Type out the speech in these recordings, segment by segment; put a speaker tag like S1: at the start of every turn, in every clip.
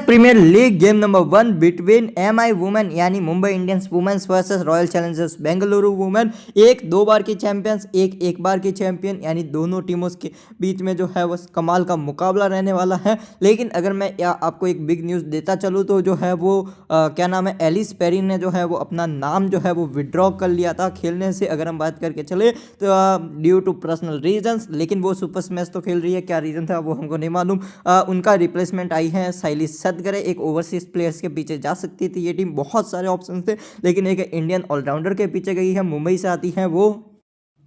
S1: Premiere league game number 1 between MI women यानी Mumbai Indians women's versus royal challengers Bengaluru women. एक 2 बार की champions, एक बार की चैंपियन, यानी दोनों टीमों के बीच में जो है वो कमाल का मुकाबला रहने वाला है। लेकिन अगर मैं आपको एक बिग न्यूज़ देता चलूँ तो जो है वो क्या नाम है, एलिस पेरिन ने जो है वो अपना नाम जो है वो विड्रॉ कर लिया था खेलने से। अगर हम बात करके चले तो ड्यू टू पर्सनल रीजंस, लेकिन वो सुपर स्मैश तो खेल रही है। क्या रीज़न था वो हमको नहीं मालूम। उनका रिप्लेसमेंट आई है साइली सदगरे। एक ओवरसीज प्लेयर्स के पीछे जा सकती थी ये टीम, बहुत सारे ऑप्शन थे, लेकिन एक इंडियन ऑलराउंडर के पीछे गई है, मुंबई से आती है वो।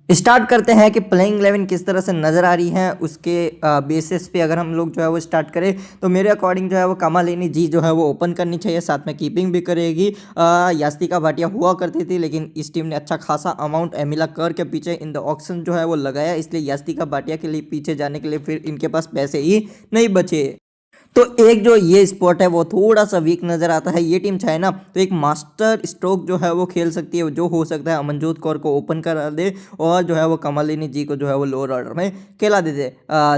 S1: स्टार्ट करते हैं कि प्लेइंग 11 किस तरह से नज़र आ रही है उसके बेसिस पे अगर हम लोग जो है वो स्टार्ट करें तो मेरे अकॉर्डिंग जो है वो कामालिनी जी जो है वो ओपन करनी चाहिए, साथ में कीपिंग भी करेगी। यास्तिका भाटिया हुआ करती थी, लेकिन इस टीम ने अच्छा खासा अमाउंट एमिला कर के पीछे इन द ऑक्शन जो है वो लगाया, इसलिए यास्तिका भाटिया के लिए पीछे जाने के लिए फिर इनके पास पैसे ही नहीं बचे। तो एक जो ये स्पॉट है वो थोड़ा सा वीक नज़र आता है। ये टीम चाहे ना तो एक मास्टर स्ट्रोक जो है वो खेल सकती है, जो हो सकता है अमनजोत कौर को ओपन करा दे और जो है वो कमालिनी जी को जो है वो लोअर ऑर्डर में खेला दे दे।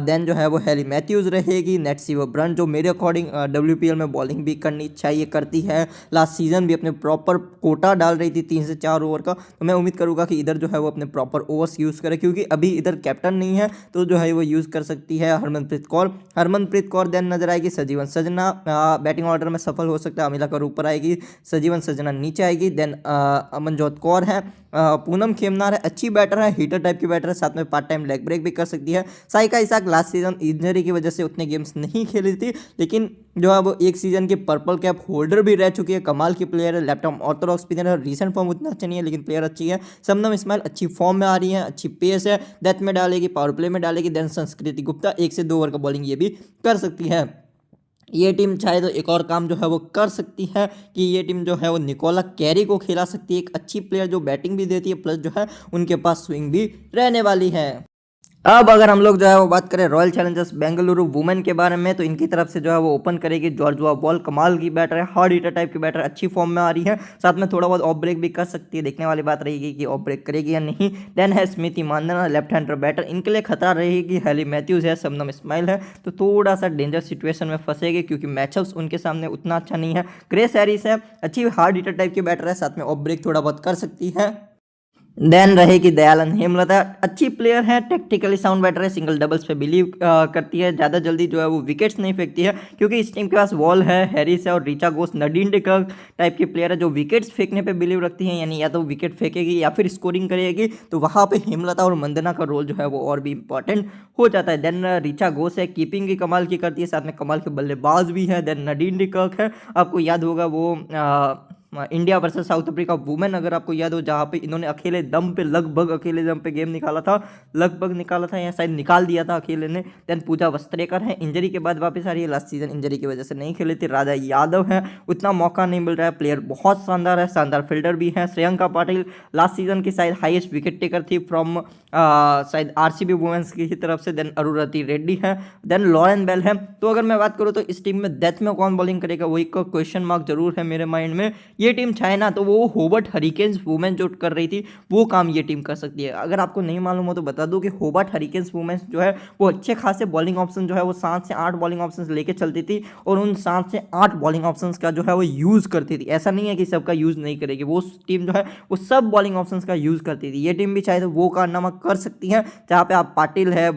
S1: देन जो है वो हेली मैथ्यूज़ रहेगी, नेटसीवर ब्रंट जो मेरे अकॉर्डिंग WPL में बॉलिंग भी करनी चाहिए, करती है। लास्ट सीजन भी अपने प्रॉपर कोटा डाल रही थी 3 से 4 ओवर का, तो मैं उम्मीद करूँगा कि इधर जो है वो अपने प्रॉपर ओवर्स यूज़ करे, क्योंकि अभी इधर कैप्टन नहीं है तो जो है वो यूज़ कर सकती है हरमनप्रीत कौर देन नजर आएगी। सजीवन सजना बैटिंग ऑर्डर में सफल हो सकता है, अमिला कौर ऊपर आएगी, सजीवन सजना नीचे आएगी। देन अमनजोत कौर है, पूनम खेमनार है, अच्छी बैटर है, हीटर टाइप की बैटर है, साथ में पार्ट टाइम लेग ब्रेक भी कर सकती है। Saika Ishaque last season injury की वजह से उतने गेम्स नहीं खेली थी, लेकिन जो है वो एक सीजन की पर्पल कैप होल्डर भी रह चुकी है, कमाल की प्लेयर है, लेफ्ट आर्म ऑर्थोडॉक्स स्पिनर है। रीसेंट फॉर्म उतना अच्छा नहीं है लेकिन प्लेयर अच्छी है। शबनम इस्माइल अच्छी फॉर्म में आ रही है, अच्छी पेस है, डेथ में डालेगी, पावर प्ले में डालेगी। देन संस्कृति गुप्ता 1 से 2 ओवर का बॉलिंग ये भी कर सकती है। ये टीम चाहे तो एक और काम जो है वो कर सकती है कि ये टीम जो है वो निकोला कैरी को खिला सकती है, एक अच्छी प्लेयर जो बैटिंग भी देती है, प्लस जो है उनके पास स्विंग भी रहने वाली है। अब अगर हम लोग जो है वो बात करें रॉयल चैलेंजर्स बेंगलुरु वुमेन के बारे में, तो इनकी तरफ से जो है वो ओपन करेगी जॉर्जुआ बॉल, कमाल की बैटर है, हार्ड हिटर टाइप की बैटर, अच्छी फॉर्म में आ रही है, साथ में थोड़ा बहुत ऑफ ब्रेक भी कर सकती है। देखने वाली बात रहेगी कि ऑफ ब्रेक करेगी या नहीं। देन है स्मृति मानधना, लेफ्ट हैंडर बैटर, इनके लिए खतरा रहेगी। हेली मैथ्यूज़ है, शबनम इस्माइल है, तो थोड़ा सा डेंजर सिचुएशन में फंसेगी क्योंकि मैचअप्स उनके सामने उतना अच्छा नहीं है। ग्रेस हैरिस है, अच्छी हार्ड हिटर टाइप की बैटर है, साथ में ऑफ ब्रेक थोड़ा बहुत कर सकती है। देन रहेगी दयालन हेमलता, अच्छी प्लेयर है, टेक्टिकली साउंड बैटर है, सिंगल डबल्स पे बिलीव करती है, ज़्यादा जल्दी जो है वो विकेट्स नहीं फेंकती है क्योंकि इस टीम के पास वॉल है, हैरिस है और रीचा घोष नडीन डिकर्क टाइप की प्लेयर है जो विकेट्स फेंकने पे बिलीव रखती हैं, यानी या तो विकेट फेंकेगी या फिर स्कोरिंग करेगी, तो वहाँ पे हेमलता और मंदना का रोल जो है वो और भी इंपॉर्टेंट हो जाता है। देन रीचा घोष है, कीपिंग भी कमाल की करती है, साथ में कमाल के बल्लेबाज भी है। देन नडीन डिकर्क है, आपको याद होगा वो India versus south Africa women, अगर आपको याद हो, जहाँ पे इन्होंने लगभग अकेले दम पे गेम निकाला था या शायद निकाल दिया था अकेले ने। देन पूजा वस्त्रेकर है, इंजरी के बाद वापस आ रही है, लास्ट सीजन इंजरी की वजह से नहीं खेले थे। राजा यादव है, उतना मौका नहीं मिल रहा है, प्लेयर बहुत शानदार है, शानदार फील्डर भी है। श्रेयंका पाटिल लास्ट सीजन की शायद हाईएस्ट विकेट टेकर थी फ्रॉम शायद RCB वुमेन्स की तरफ से। देन अरुरति रेड्डी है, देन लॉरेन बेल है। तो अगर मैं बात करूँ तो इस टीम में डेथ में कौन बॉलिंग करेगा वही का क्वेश्चन मार्क जरूर है मेरे माइंड में। ये टीम चाहे ना तो वो होबर्ट हरिकेन्स वुमेन जो कर रही थी वो काम ये टीम कर सकती है। अगर आपको नहीं मालूम हो तो बता दूं कि होबर्ट हरिकेन्स वुमेन जो है वो अच्छे खासे बॉलिंग ऑप्शन जो है वो 7 से 8 बॉलिंग ऑप्शंस लेके चलती थी और उन 7 से 8 बॉलिंग ऑप्शंस का जो है वो यूज़ करती थी। ऐसा नहीं है कि सबका यूज़ नहीं करेगी, वो टीम जो है वो सब बॉलिंग ऑप्शंस का यूज़ करती थी। ये टीम भी चाहे तो वो कारनामा कर सकती है, जहाँ पे आप पाटिल है,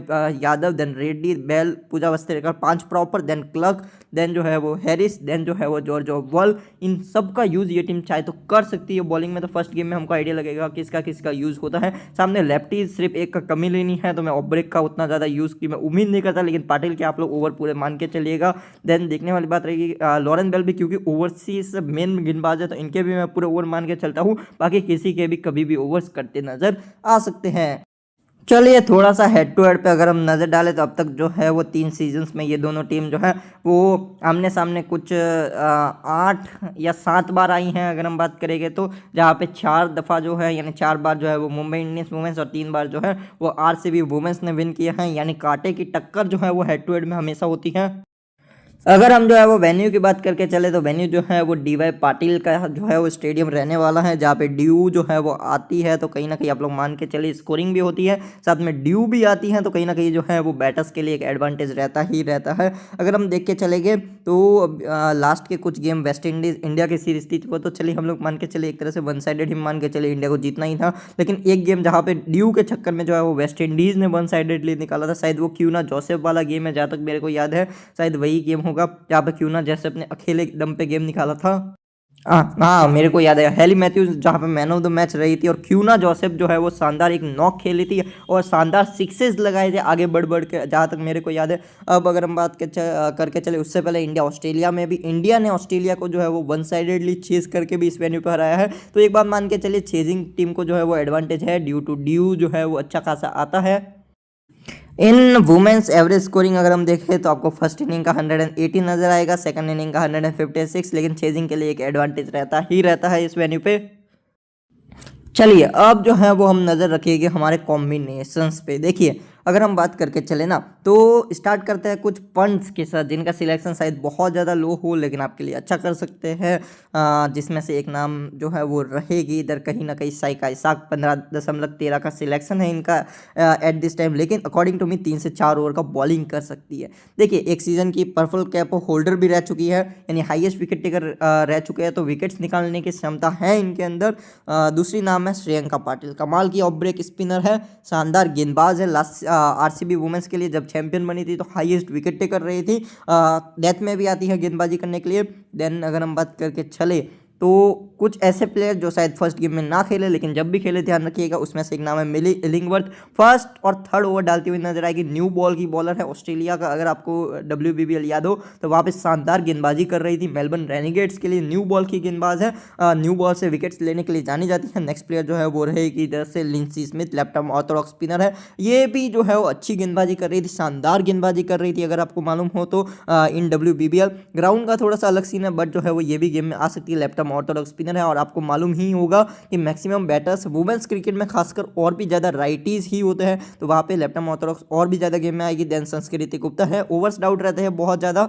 S1: Yadav, then Reddy, Bell, Pooja Vastrakar 5 proper, then Klerk, then जो है वो हैरिस, देन जो है वो जॉर्ज वॉल, इन सब का यूज़ ये टीम चाहे तो कर सकती है। बॉलिंग में तो फर्स्ट गेम में हमको आइडिया लगेगा किसका किसका यूज़ होता है। सामने लेफ्टीज सिर्फ एक का कमी लेनी है, तो मैं ऑफ ब्रेक का उतना ज़्यादा यूज़ की मैं उम्मीद नहीं करता, लेकिन पाटिल के आप लोग ओवर पूरे मान के चलिएगा। देन देखने वाली बात रहेगी लॉरेन बेल भी, क्योंकि ओवरसीज मेन गेंदबाज है तो इनके भी मैं पूरे ओवर मान के चलता हूँ, बाकी किसी के भी कभी भी ओवर्स करते नजर आ सकते हैं। चलिए थोड़ा सा हेड टू हेड पे अगर हम नज़र डालें तो अब तक जो है वो 3 सीजन्स में ये दोनों टीम जो है वो आमने सामने कुछ 8 या 7 बार आई हैं अगर हम बात करेंगे तो, जहाँ पे 4 दफ़ा जो है यानी 4 बार जो है वो मुंबई इंडियंस वुमेन्स और 3 बार जो है वो RCB वुमेन्स ने विन किया है, यानी कांटे की टक्कर जो है वो हेड टू हेड में हमेशा होती है। अगर हम जो है वो वेन्यू की बात करके चले तो वेन्यू जो है वो DY पाटिल का जो है वो स्टेडियम रहने वाला है, जहाँ पे ड्यू जो है वो आती है, तो कहीं ना कहीं आप लोग मान के चलिए स्कोरिंग भी होती है, साथ में ड्यू भी आती है, तो कहीं ना कहीं जो है वो बैटर्स के लिए एक एडवांटेज रहता ही रहता है। अगर हम देख के चलेंगे तो लास्ट के कुछ गेम वेस्ट इंडीज़ इंडिया की सीरीज थी, वो तो चलिए हम लोग मान के चले एक तरह से वन साइडेड ही मान के चले, इंडिया को जीतना ही था। लेकिन एक गेम जहाँ पे ड्यू के चक्कर में जो है वो वेस्ट इंडीज़ ने वन साइडेडली निकाला था, शायद वो क्यूना जोसेफ वाला गेम है, जहाँ तक मेरे को याद है शायद वही गेम होगा जहाँ पे क्यूना जोसेफ ने अकेले दम पे गेम निकाला था। हाँ हाँ, मेरे को याद है हेली मैथ्यूज जहाँ पे मैन ऑफ द मैच रही थी, और क्यूना जोसेफ जो है वो शानदार एक नॉक खेली थी और शानदार सिक्सेस लगाए थे आगे बढ़ बढ़ के, जहाँ तक मेरे को याद है। अब अगर हम बात करके चले उससे पहले इंडिया ऑस्ट्रेलिया में भी इंडिया ने ऑस्ट्रेलिया को जो है वो वन साइडेडली चेज करके भी इस वेन्यू पर हराया है। तो एक बात मान के चलिए चेजिंग टीम को जो है वो एडवांटेज है, ड्यू टू ड्यू जो है वो अच्छा खासा आता है। इन वुमेन्स एवरेज स्कोरिंग अगर हम देखें तो आपको फर्स्ट इनिंग का 180 नजर आएगा, सेकंड इनिंग का 156, लेकिन चेजिंग के लिए एक एडवांटेज रहता ही रहता है इस वेन्यू पे। चलिए अब जो है वो हम नज़र रखिएगा हमारे कॉम्बिनेशंस पे। देखिए अगर हम बात करके चले ना तो स्टार्ट करते हैं कुछ पंट्स के साथ, जिनका सिलेक्शन शायद बहुत ज़्यादा लो हो लेकिन आपके लिए अच्छा कर सकते हैं, जिसमें से एक नाम जो है वो रहेगी इधर कहीं ना कहीं साइका इसाक, 15.13 का सिलेक्शन है इनका एट दिस टाइम, लेकिन अकॉर्डिंग टू मी 3 से 4 ओवर का बॉलिंग कर सकती है। देखिए एक सीज़न की पर्पल कैप होल्डर भी रह चुकी है, यानी हाईएस्ट विकेट टेकर रह चुके हैं, तो विकेट्स निकालने की क्षमता है इनके अंदर। दूसरी नाम है श्रेयंका पाटिल, कमाल की ऑफ ब्रेक स्पिनर है, शानदार गेंदबाज है, लास्ट RCB वुमेन्स के लिए जब चैंपियन बनी थी तो हाईएस्ट विकेट टेकर रही थी, डेथ में भी आती है गेंदबाजी करने के लिए। देन अगर हम बात करके चले तो कुछ ऐसे प्लेयर जो शायद फर्स्ट गेम में ना खेले लेकिन जब भी खेले ध्यान रखिएगा, उसमें से एक नाम है मिली इलिंगवर्थ, फर्स्ट और थर्ड ओवर डालती हुई नजर आएगी। न्यू बॉल की बॉलर है ऑस्ट्रेलिया का, अगर आपको WBBL याद हो तो वहाँ पे शानदार गेंदबाजी कर रही थी, मेलबर्न रेनिगेट्स के लिए न्यू बॉल की गेंदबाज है, न्यू बॉल से विकेट्स लेने के लिए जानी जाती है। नेक्स्ट प्लेयर जो है वो रहेगी इधर से Linsey Smith, left arm Orthodox spinner है, ये भी जो है वो अच्छी गेंदबाजी कर रही थी, शानदार गेंदबाजी कर रही थी अगर आपको मालूम हो तो। इन WBBL ग्राउंड का थोड़ा सा अलग सीन है, बट जो है वो ये भी गेम में आ सकती है, लेफ्ट आर्म ऑर्थोडॉक्स स्पिनर है। और आपको मालूम ही होगा कि मैक्सिमम बैटर्स वुमेन्स क्रिकेट में खासकर और भी ज़्यादा राइटीज ही होते हैं, तो वहाँ पे लेफ्ट आर्म ऑर्थोडॉक्स और भी ज़्यादा गेम में आएगी। देन संस्कृति गुप्ता है, ओवर्स डाउट रहते हैं बहुत ज़्यादा,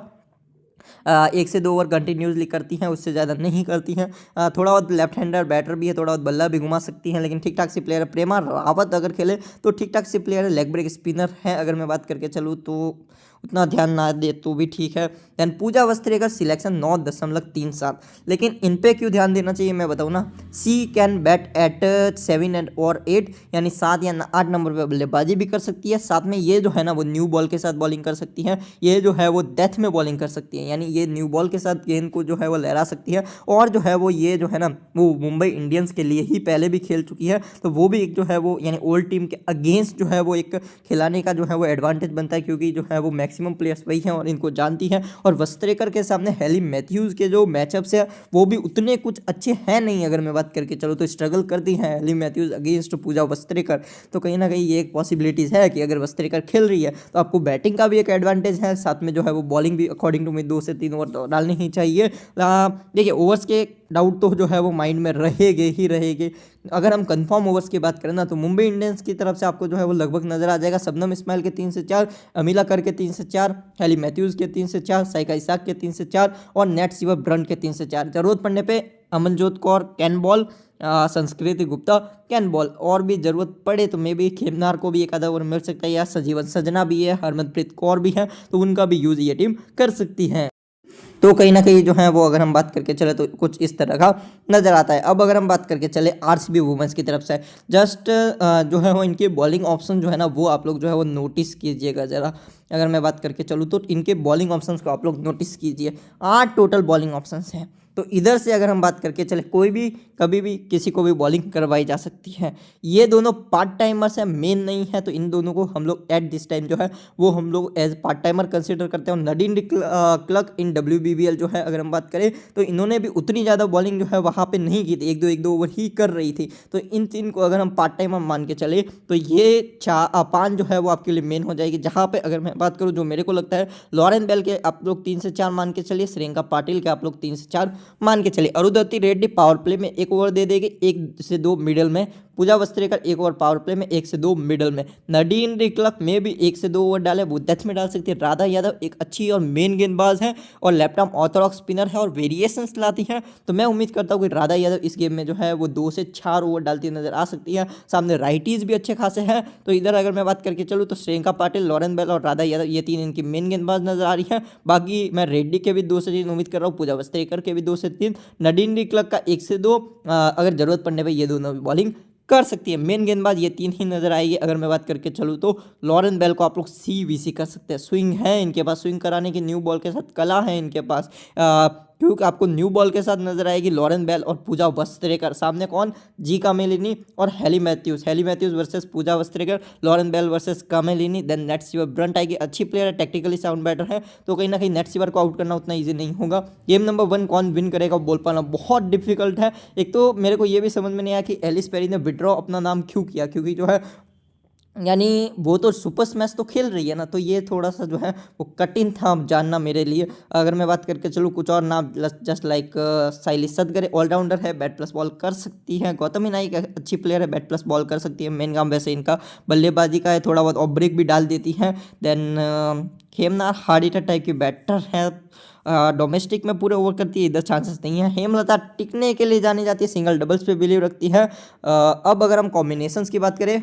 S1: 1 से 2 ओवर कंटिन्यूसली करती हैं, उससे ज़्यादा नहीं करती हैं। थोड़ा बहुत लेफ्ट हैंडर बैटर भी है, थोड़ा बहुत बल्ला भी घुमा सकती हैं, लेकिन ठीक ठाक सी प्लेयर है। प्रेमा रावत अगर खेले तो ठीक ठाक सी प्लेयर है, लेग ब्रेक स्पिनर है अगर मैं बात करके चलूँ तो उतना ध्यान ना दे तो भी ठीक है। दैन पूजा अवस्थी का सिलेक्शन 9.37, लेकिन इन पे क्यों ध्यान देना चाहिए मैं बताऊँ ना, सी कैन बैट एट 7 एंड और 8, यानी 7 या 8 नंबर पे बल्लेबाजी भी कर सकती है, साथ में ये जो है ना वो न्यू बॉल के साथ बॉलिंग कर सकती है, ये जो है वो डेथ में बॉलिंग कर सकती है, यानी ये न्यू बॉल के साथ गेंद को जो है वो लहरा सकती है। और जो है वो ये जो है ना वो मुंबई इंडियंस के लिए ही पहले भी खेल चुकी है, तो वो भी एक जो है वो यानी ओल्ड टीम के अगेंस्ट जो है वो एक खिलाने का जो है वो एडवांटेज बनता है, क्योंकि जो है वो मैक्सिमम प्लेयर्स वही हैं और इनको जानती है। और वस्त्रेकर के सामने हेली मैथ्यूज़ के जो मैचअप्स है वो भी उतने कुछ अच्छे हैं नहीं, अगर मैं बात करके चलो तो स्ट्रगल करती हैं हेली मैथ्यूज़ अगेंस्ट पूजा वस्त्रेकर। तो कहीं ना कहीं ये एक पॉसिबिलिटीज़ है कि अगर वस्त्रेकर खेल रही है तो आपको बैटिंग का भी एक एडवांटेज है, साथ में जो है वो बॉलिंग भी अकॉर्डिंग टू मी 2 से 3 ओवर तो डालनी ही चाहिए। देखिए ओवर्स के डाउट तो जो है वो माइंड में रहेंगे ही रहेंगे। अगर हम कंफर्म ओवर्स की बात करें ना तो मुंबई इंडियंस की तरफ से आपको जो है वो लगभग नजर आ जाएगा शबनम इस्माइल के 3 से 4, अमीला कर के 3 से 4, हेली मैथ्यूज़ के 3 से 4, साइका इसाक के 3 से 4 और नेट सिवा ब्रंट के 3 से 4। जरूरत पड़ने पे अमनजोत कौर कैन बॉल, संस्कृति गुप्ता कैन बॉल, और भी जरूरत पड़े तो मे भी खेमनार को भी एक आधा ओवर मिल सकता है, या सजीवन सजना भी है, हरमनप्रीत कौर भी है, तो उनका भी यूज ये टीम कर सकती है। तो कहीं ना कहीं जो है वो अगर हम बात करके चले तो कुछ इस तरह का नज़र आता है। अब अगर हम बात करके चले RCB वुमेन्स की तरफ से, जस्ट जो है वो इनके बॉलिंग ऑप्शन जो है ना वो आप लोग जो है वो नोटिस कीजिएगा ज़रा। अगर मैं बात करके चलूँ तो इनके बॉलिंग ऑप्शंस को आप लोग नोटिस कीजिए, 8 टोटल बॉलिंग ऑप्शंस हैं। तो इधर से अगर हम बात करके चले कोई भी कभी भी किसी को भी बॉलिंग करवाई जा सकती है। ये दोनों पार्ट टाइमर्स हैं, मेन नहीं है, तो इन दोनों को हम लोग एट दिस टाइम जो है वो हम लोग एज पार्ट टाइमर कंसिडर करते हैं। नडीन क्लर्क इन WBBL जो है अगर हम बात करें तो इन्होंने भी उतनी ज़्यादा बॉलिंग जो है वहाँ पे नहीं की थी, एक दो ओवर ही कर रही थी। तो इन 3 को अगर हम पार्ट टाइमर मान के चले तो ये 5 जो है वो आपके लिए मेन हो जाएगी। जहाँ पे अगर मैं बात करूँ जो मेरे को लगता है लॉरेन बेल के आप लोग 3 से 4 मान के चलिए, श्रेयंका पाटिल के आप लोग 3 से 4 मान के चलिए, अरुंधति रेड्डी पावर प्ले में 1 ओवर दे देगी, 1 से 2 मिडल में पूजा वस्त्रेकर 1 ओवर पावर प्ले में, 1 से 2 मिडल में। नडीन डिक्लक में भी 1 से 2 ओवर डाले, वो डेथ में डाल सकती है। राधा यादव एक अच्छी और मेन गेंदबाज है और लेफ्ट आर्म ऑर्थोडॉक्स स्पिनर है और वेरिएशंस लाती है, तो मैं उम्मीद करता हूँ कि राधा यादव इस गेम में जो है वो 2 से 4 ओवर डालती नजर आ सकती है। सामने राइटीज भी अच्छे खासे हैं, तो इधर अगर मैं बात करके चलूँ तो श्रेयंका पाटिल, लॉरेन बेल और राधा यादव ये 3 इनकी मेन गेंदबाज नजर आ रही है। बाकी मैं रेड्डी के भी 2 से 3 उम्मीद कर रहा हूँ, पूजा वस्त्रेकर के भी 2 से 3, नडीन डिक्लक का 1 से 2, अगर जरूरत पड़ने पर ये दोनों भी बॉलिंग कर सकती है। मेन गेंदबाज ये 3 ही नजर आएगी। अगर मैं बात करके चलूँ तो लॉरेन बेल को आप लोग CVC कर सकते हैं, स्विंग है इनके पास, स्विंग कराने की न्यू बॉल के साथ कला है इनके पास, क्योंकि आपको न्यू बॉल के साथ नजर आएगी लॉरेन बेल और पूजा वस्त्रेकर। सामने कौन, जी कामेलिनी और Hayley Matthews versus Pooja Vastrakar, Lauren Bell versus Kamalini. Then Nat Sciver Brunt आएगी, अच्छी प्लेयर है, टेक्निकली साउंड बैटर है, तो कहीं ना कहीं नेट सीवर को आउट करना उतना ईजी नहीं होगा। गेम नंबर 1 कौन विन करेगा बोल पाना बहुत डिफिकल्ट है। एक तो मेरे को ये भी समझ में नहीं आया कि एलिस पेरी ने विड्रॉ अपना नाम क्यों किया, क्योंकि जो है यानी वो तो सुपर स्मैश तो खेल रही है ना, तो ये थोड़ा सा जो है वो कठिन था जानना मेरे लिए। अगर मैं बात करके चलूँ कुछ और नाम, जस्ट लाइक साइली सदगरे, ऑलराउंडर है, बैट प्लस बॉल कर सकती है। गौतमी नाइक अच्छी प्लेयर है, बैट प्लस बॉल कर सकती है। मेन काम वैसे इनका बल्लेबाजी का है, थोड़ा बहुत ऑफ ब्रेक भी डाल देती है। देन हेमनार हार्ड टाइप की बैटर है, डोमेस्टिक में पूरे ओवर करती है, इधर चांसेस नहीं है। हेमलता टिकने के लिए जानी जाती है, सिंगल डबल्स पे बिलीव रखती है। अब अगर हम कॉम्बिनेशंस की बात करें,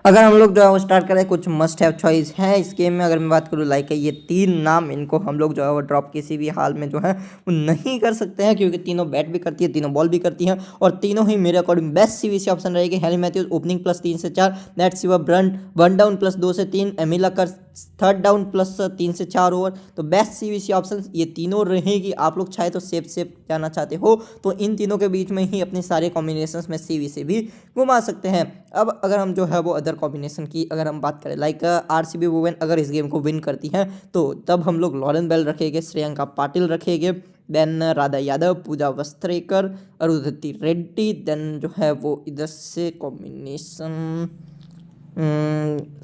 S1: अगर हम लोग जो है वो स्टार्ट करें, कुछ मस्ट हैव चॉइस है इस गेम में। अगर मैं बात करूँ लाइक ये 3 नाम, इनको हम लोग जो है वो ड्रॉप किसी भी हाल में जो है वो नहीं कर सकते हैं, क्योंकि तीनों बैट भी करती है, तीनों बॉल भी करती हैं और तीनों ही मेरे अकॉर्डिंग बेस्ट CVC ऑप्शन रहेगी। हेली मैथ्यूज ओपनिंग प्लस 3 से 4, net Sciver Brunt 1 down plus 2 से 3, एमिला कर 3rd डाउन प्लस 3 से 4 ओवर, तो बेस्ट CVC ऑप्शन ये तीनों रहेगी। आप लोग चाहे तो सेफ जाना चाहते हो तो इन तीनों के बीच में ही अपने सारे कॉम्बिनेशंस में CVC भी घुमा सकते हैं। अब अगर हम जो है वो अदर कॉम्बिनेशन की अगर हम बात करें, लाइक RCB वुमेन अगर इस गेम को विन करती है तो तब हम लोग लॉरेन बेल रखेंगे, श्रेयंका पाटिल रखेंगे, देन राधा यादव, पूजा वस्त्रेकर, अरुंधति रेड्डी, देन जो है वो इधर से combination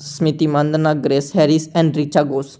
S1: Smriti Mandhana, Grace Harris and Richa Ghosh.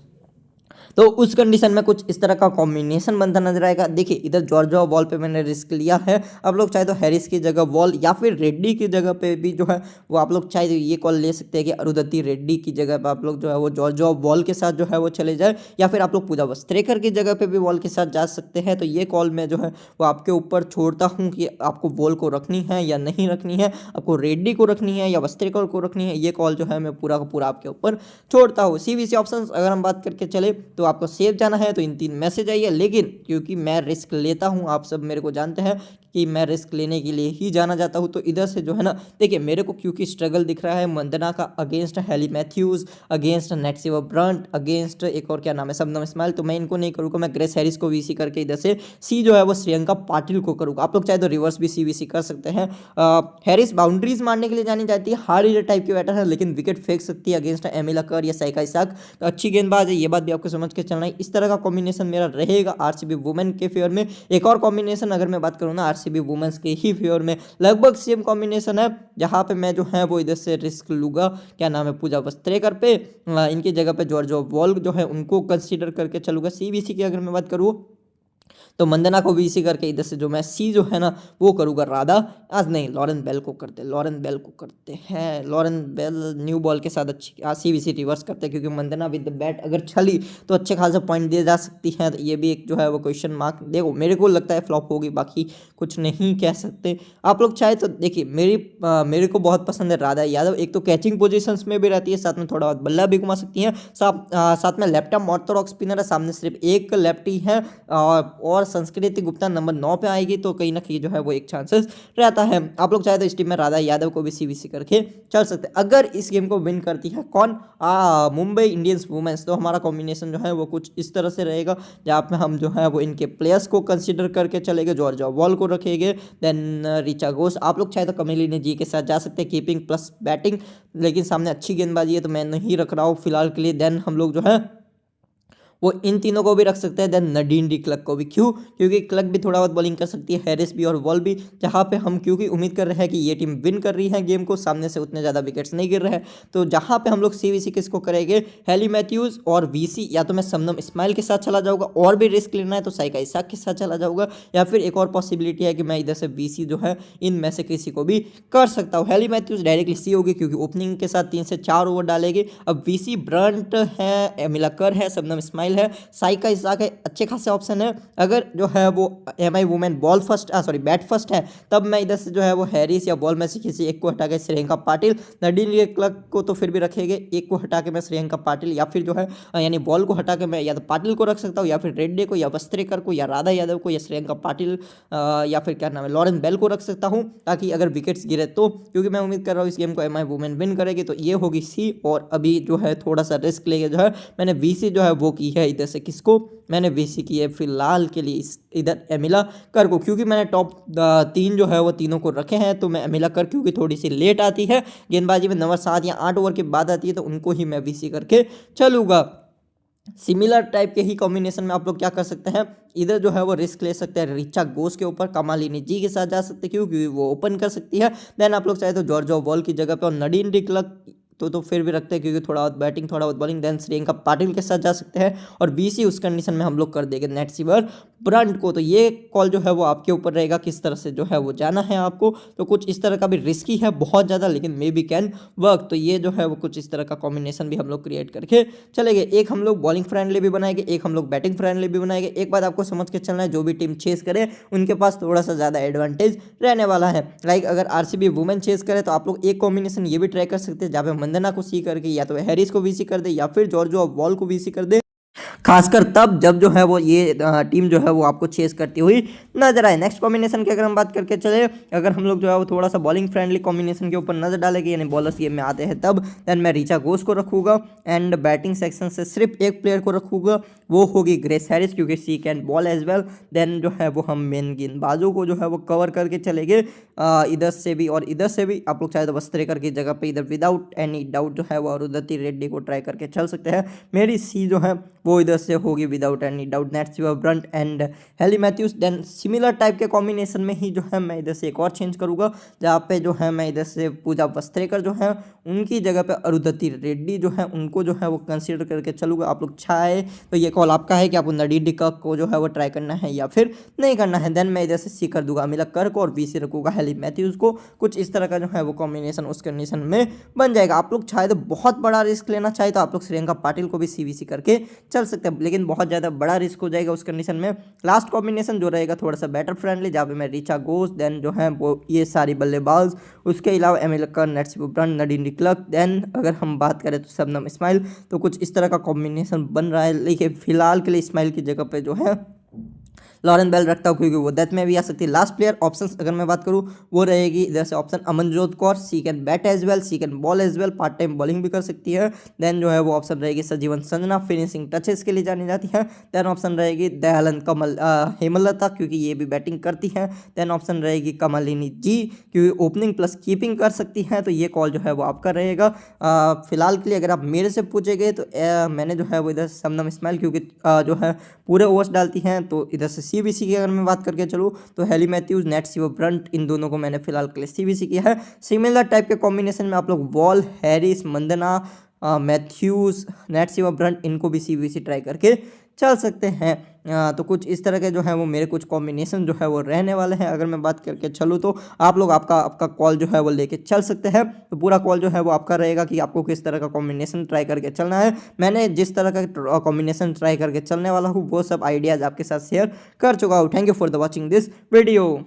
S1: तो उस कंडीशन में कुछ इस तरह का कॉम्बिनेशन बनता नजर आएगा। देखिए इधर जॉर्जिया वॉल पे मैंने रिस्क लिया है, आप लोग चाहे तो हैरिस की जगह वॉल या फिर रेड्डी की जगह पे भी जो है वो आप लोग चाहे तो ये कॉल ले सकते हैं कि अरुंधति रेड्डी की जगह पे आप लोग जो है वो जॉर्जिया वॉल के साथ जो है वो चले जाए, या फिर आप लोग पूजा वस्त्रेकर की जगह पे भी वॉल के साथ जा सकते हैं। तो ये कॉल मैं जो है वो आपके ऊपर छोड़ता हूँ कि आपको वॉल को रखनी है या नहीं रखनी है, आपको रेड्डी को रखनी है या वस्त्रेकर को रखनी है, ये कॉल जो है मैं पूरा का पूरा आपके ऊपर छोड़ता हूँ। CVC ऑप्शन अगर हम बात करके चले तो आपको सेफ जाना है तो इन 3 में से जाइए, लेकिन क्योंकि मैं रिस्क लेता हूं, आप सब मेरे को जानते हैं कि मैं रिस्क लेने के लिए ही जाना चाहता हूं, तो इधर से जो है ना, देखिए मेरे को क्योंकि स्ट्रगल दिख रहा है मंदना का against Hayley Matthews, against net Sciver Brunt, against एक और क्या नाम है शबनम इस्माइल, तो मैं इनको नहीं करूँगा, मैं ग्रेस हैरिस को VC करके इधर से C जो है वो श्रेयंका पाटिल को करूँगा। आप लोग चाहे तो रिवर्स भी CVC कर सकते हैं। हैरिस बाउंड्रीज मारने के लिए जानी जाती है, हार्ड हिटर टाइप की बैटर है, लेकिन विकेट फेंक सकती है अगेंस्ट एमिला कर या साइका इसाक, तो अच्छी गेंदबाज है, ये बात भी आपको समझ के चलना है। इस तरह का कॉम्बिनेशन मेरा रहेगा RCB वुमेन के फेवर में। एक और कॉम्बिनेशन अगर मैं बात करूँ ना RCB वुमेन्स के ही फेवर में, लगभग सेम कॉम्बिनेशन है, जहाँ पे मैं जो है वो इधर से रिस्क लूँगा, क्या नाम है, पूजा वस्त्रेकर पे, इनकी जगह पे जॉर्जिया वॉल जो है उनको कंसीडर करके चलूँगा। CVC की अगर मैं बात करूँ तो मंदना को VC करके इधर से जो मैं C जो है ना वो करूँगा राधा, आज नहीं लॉरेन बेल को करते हैं, लॉरेन बेल न्यू बॉल के साथ अच्छी CVC रिवर्स करते हैं, क्योंकि मंदना विद द बैट अगर चली तो अच्छे खासे पॉइंट दिए जा सकती हैं, तो ये भी एक जो है वो क्वेश्चन मार्क, देखो मेरे को लगता है फ्लॉप होगी, बाकी कुछ नहीं कह सकते। आप लोग चाहे तो देखिए मेरे को बहुत पसंद है राधा यादव, एक तो कैचिंग पोजीशंस में भी रहती है, साथ में थोड़ा बहुत बल्ला भी घुमा सकती हैं, साथ में लेफ्ट आर्म ऑर्थोडॉक्स स्पिनर है, सामने सिर्फ एक लेफ्टी है और संस्कृति गुप्ता नंबर 9 पे आएगी, तो कहीं ना कहीं जो है वो एक चांसेस रहता है। आप लोग चाहे तो इस टीम में राधा यादव को भी CVC करके चल सकते हैं। अगर इस गेम को विन करती है कौन, मुंबई इंडियंस वुमेन्स, तो हमारा कॉम्बिनेशन जो है वो कुछ इस तरह से रहेगा, जहाँ पे हम जो है वो इनके प्लेयर्स को कंसिडर करके चलेंगे, जॉर्जिया वॉल को रखेंगे, देन रिचा घोष, आप लोग चाहे तो कमेलिनी जी के साथ जा सकते हैं, कीपिंग प्लस बैटिंग, लेकिन सामने अच्छी गेंदबाजी है तो मैं नहीं रख रहा हूँ फिलहाल के लिए। देन हम लोग जो है वो इन तीनों को भी रख सकते हैं, देन नडीन डी क्लर्क को भी। क्यों? क्योंकि क्लर्क भी थोड़ा बहुत बॉलिंग कर सकती है, हैरिस भी और वॉल भी, जहाँ पे हम क्योंकि उम्मीद कर रहे हैं कि ये टीम विन कर रही है गेम को, सामने से उतने ज़्यादा विकेट्स नहीं गिर रहे हैं, तो जहाँ पे हम लोग सीवीसी किसको करेंगे, हेली मैथ्यूज़ और वीसी, या तो मैं शबनम इस्माइल के साथ चला जाऊँगा, और भी रिस्क लेना है तो साइका इसाक के साथ चला जाऊँगा, या फिर एक और पॉसिबिलिटी है कि मैं इधर से वीसी जो है इनमें से किसी को भी कर सकता हूँ। हेली मैथ्यूज़ डायरेक्टली सी होगी क्योंकि ओपनिंग के साथ 3 से 4 ओवर डालेगी। अब वीसी ब्रंट है, एमिला कर है, शबनम इस्माइल है, साइका इसाक है, अच्छे खासे ऑप्शन है। अगर जो है वो एमआई वुमेन बैट फर्स्ट है, तब मैं इधर से जो है वो हैरिस या बॉल में से किसी एक को हटा के श्रेयंका पाटिल, नडीन क्लर्क को तो फिर भी रखेंगे, एक को हटा के मैं श्रेयंका पाटिल या फिर जो है यानी बॉल को हटा के मैं या तो पाटिल को रख सकता हूँ, या फिर रेड्डी को, या वस्त्रेकर को, या राधा यादव को, या श्रेयंका पाटिल, या फिर क्या नाम है लॉरेन बेल को रख सकता हूँ, ताकि अगर विकेट्स गिरे तो, क्योंकि मैं उम्मीद कर रहा हूँ इस गेम को एमआई वुमेन विन करेगी। तो ये होगी सी। और अभी जो है थोड़ा सा रिस्क लेके जो है मैंने वीसी जो है वो की है इधर से, किसको मैंने वीसी की है फिलहाल के लिए इधर एमिला कर को, क्योंकि मैंने टॉप 3 जो है वो तीनों को रखे हैं, तो मैं एमिला कर क्योंकि थोड़ी सी लेट आती है गेंदबाजी में, नंबर 7 या 8 ओवर के बाद आती है, तो उनको ही मैं वीसी करके चलूँगा। सिमिलर टाइप के ही कॉम्बिनेशन में आप लोग क्या कर सकते हैं, इधर जो है वो रिस्क ले सकते हैं रिचा घोष के ऊपर, कमालिनी जी के साथ जा सकते हैं क्योंकि वो ओपन कर सकती है। देन आप लोग चाहे तो जॉर्जो वॉल की जगह पे और नडीन डी क्लर्क तो फिर भी रखते हैं क्योंकि थोड़ा बहुत बैटिंग थोड़ा बहुत बॉलिंग, देन श्रेयंका पाटिल के साथ जा सकते हैं, और बीसी उस कंडीशन में हम लोग कर देंगे नेट सीवर ब्रंट को। तो ये कॉल जो है वो आपके ऊपर रहेगा किस तरह से जो है वो जाना है आपको। तो कुछ इस तरह का भी रिस्की है बहुत ज़्यादा, लेकिन मे बी कैन वर्क। तो ये जो है वो कुछ इस तरह का कॉम्बिनेशन भी हम लोग क्रिएट करके चलेंगे। एक हम लोग बॉलिंग फ्रेंडली भी बनाएंगे, एक हम लोग बैटिंग फ्रेंडली भी बनाएंगे। एक बात आपको समझ के चलना है, जो भी टीम चेस करे उनके पास थोड़ा सा ज़्यादा एडवांटेज रहने वाला है। लाइक अगर आरसीबी वुमेन चेस करे तो आप लोग एक कॉम्बिनेशन ये भी ट्राई कर सकते हैं जहाँ पे मंदना को सी करके या तो हैरिस को वीसी कर दे या फिर जॉर्जो वॉल को वीसी कर दे, खासकर तब जब जो है वो ये टीम जो है वो आपको चेस करती हुई नजर आए। नेक्स्ट कॉम्बिनेशन की अगर हम बात करके चले, अगर हम लोग जो है वो थोड़ा सा बॉलिंग फ्रेंडली कॉम्बिनेशन के ऊपर नजर डालेंगे, यानी बॉलर्स गेम में आते हैं तब, देन मैं रिचा घोष को रखूँगा एंड बैटिंग सेक्शन से सिर्फ एक प्लेयर को रखूँगा, वो होगी ग्रेस हैरिस क्योंकि she can bowl as well. Then जो है वो हम मेन गेंदबाजों को जो है वो कवर करके चलेंगे, इधर से भी और इधर से भी। आप लोग चाहे तो वस्त्रेकर की जगह पे इधर विदाउट एनी डाउट जो है वो अरुंधति रेड्डी को ट्राई करके चल सकते हैं। मेरी सी जो है वो इधर से होगी without any doubt Nat Sciver Brunt and Hayley Matthews. Then similar type के कॉम्बिनेशन में ही जो है मैं इधर से एक और चेंज करूँगा, जहाँ पे जो है मैं इधर से पूजा वस्त्रेकर जो है उनकी जगह पे अरुंधति रेड्डी जो है उनको जो है वो कंसीडर करके चलूँगा। आप लोग चाहे तो ये कॉल आपका है कि आपको नडीन डी क्लर्क को जो है वो ट्राई करना है या फिर नहीं करना है। देन मैं इधर से सी कर दूंगा अमिला कर को और बी सी रखूँगा हेली मैथ्यूज को। कुछ इस तरह का जो है वो कॉम्बिनेशन उस कंडीशन में बन जाएगा। आप लोग चाहे तो बहुत बड़ा रिस्क लेना चाहे तो आप लोग श्रेयंका पाटिल को भी सीवीसी करके चल सकते हैं, लेकिन बहुत ज़्यादा बड़ा रिस्क हो जाएगा उस कंडीशन में। लास्ट कॉम्बिनेशन जो रहेगा थोड़ा सा बैटर फ्रेंडली, जहाँ पे मैं रिचा घोष, देन जो है वो ये सारी बल्लेबाज, उसके अलावा Amelia Kerr, Nat Sciver Brunt, Nadine de Klerk, then अगर हम बात करें तो शबनम इस्माइल। तो कुछ इस तरह का कॉम्बिनेशन बन रहा है, लेकिन फिलहाल के लिए इस्माइल की जगह पे जो है लॉरेन बेल रखता हूँ क्योंकि वो डेथ में भी आ सकती है। लास्ट प्लेयर ऑप्शंस अगर मैं बात करूँ वो रहेगी इधर से option Amanjot Kaur, she can bat as well, she can bowl as well, part time bowling भी कर सकती है। देन जो है वो ऑप्शन रहेगी सजीवन संजना, फिनिशिंग टचेस के लिए जानी जाती है। देन ऑप्शन रहेगी दयालन कमल हेमलता क्योंकि ये भी बैटिंग करती है। देन ऑप्शन रहेगी कमलिनी जी क्योंकि ओपनिंग प्लस कीपिंग कर सकती हैं। तो ये कॉल जो है वो आपका रहेगा। फिलहाल के लिए अगर आप मेरे से पूछेंगे तो मैंने जो है वो इधर शबनम इस्माइल क्योंकि जो है पूरे ओवर्स डालती हैं, तो इधर से सीबीसी की अगर मैं बात करके चलूँ तो Hayley Matthews, Nat Sciver Brunt, इन दोनों को मैंने फिलहाल के लिए सीबीसी किया है। सिमिलर टाइप के कॉम्बिनेशन में आप लोग Wall, Harris, Mandhana, Matthews, Nat Sciver Brunt, इनको भी सीबीसी ट्राई करके चल सकते हैं। तो कुछ इस तरह के जो है वो मेरे कुछ कॉम्बिनेशन जो है वो रहने वाले हैं। अगर मैं बात करके चलूँ तो आप लोग आपका कॉल जो है वो लेके चल सकते हैं। तो पूरा कॉल जो है वो आपका रहेगा कि आपको किस तरह का कॉम्बिनेशन ट्राई करके चलना है। मैंने जिस तरह का कॉम्बिनेशन ट्राई करके चलने वाला हूँ वो सब आइडियाज़ आपके साथ शेयर कर चुका हूँ। Thank you for the watching this video.